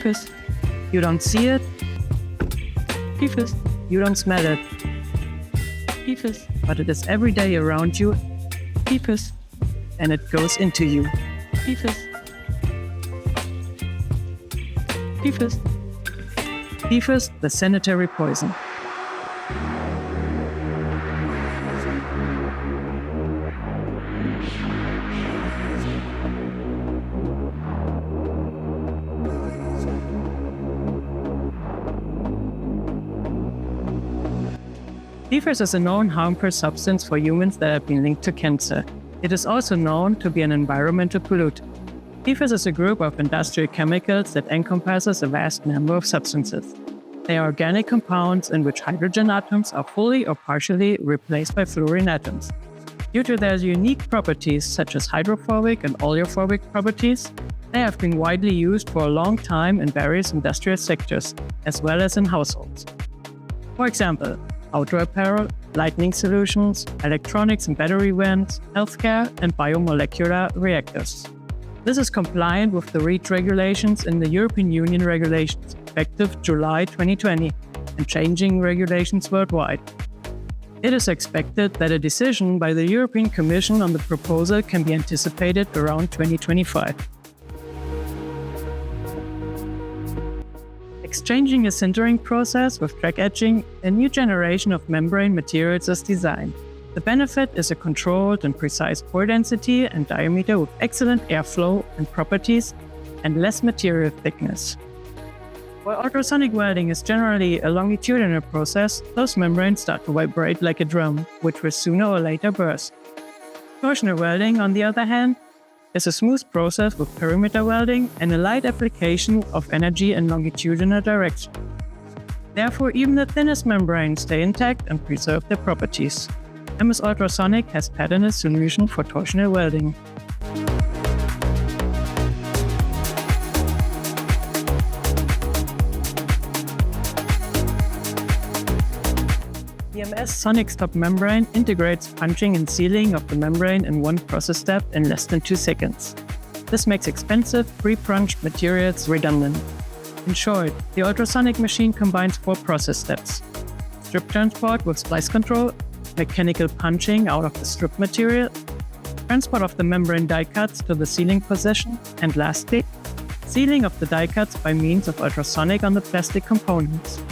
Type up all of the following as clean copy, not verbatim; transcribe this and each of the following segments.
PFAS, you don't see it. PFAS, you don't smell it. PFAS, but it is every day around you. PFAS, and it goes into you. PFAS. PFAS. PFAS, the sanitary poison. PFAS is a known harmful substance for humans that have been linked to cancer. It is also known to be an environmental pollutant. PFAS is a group of industrial chemicals that encompasses a vast number of substances. They are organic compounds in which hydrogen atoms are fully or partially replaced by fluorine atoms. Due to their unique properties, such as hydrophobic and oleophobic properties, they have been widely used for a long time in various industrial sectors, as well as in households. For example, outdoor apparel, lighting solutions, electronics and battery vents, healthcare, and biomolecular reactors. This is compliant with the REACH regulations in the European Union regulations, effective July 2020, and changing regulations worldwide. It is expected that a decision by the European Commission on the proposal can be anticipated around 2025. Exchanging a sintering process with track etching, a new generation of membrane materials is designed. The benefit is a controlled and precise pore density and diameter with excellent airflow and properties and less material thickness. While ultrasonic welding is generally a longitudinal process, those membranes start to vibrate like a drum, which will sooner or later burst. Torsional welding, on the other hand, is a smooth process with perimeter welding and a light application of energy in longitudinal direction. Therefore, even the thinnest membranes stay intact and preserve their properties. MS Ultrasonic has patented a solution for torsional welding. The MS sonxTOP membrane integrates punching and sealing of the membrane in one process step in less than 2 seconds. This makes expensive, pre-punched materials redundant. In short, the ultrasonic machine combines 4 process steps: strip transport with splice control, mechanical punching out of the strip material, transport of the membrane die cuts to the sealing position, and lastly, sealing of the die cuts by means of ultrasonic on the plastic components.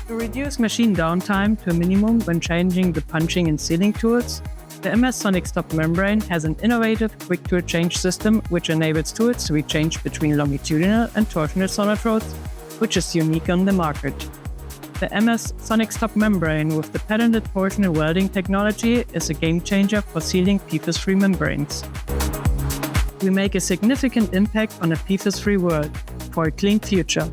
To reduce machine downtime to a minimum when changing the punching and sealing tools, the MS sonxTOP membrane has an innovative quick tool change system which enables tools to be changed between longitudinal and torsional solid rods, which is unique on the market. The MS sonxTOP membrane with the patented torsional welding technology is a game changer for sealing PFAS-free membranes. We make a significant impact on a PFAS-free world for a clean future.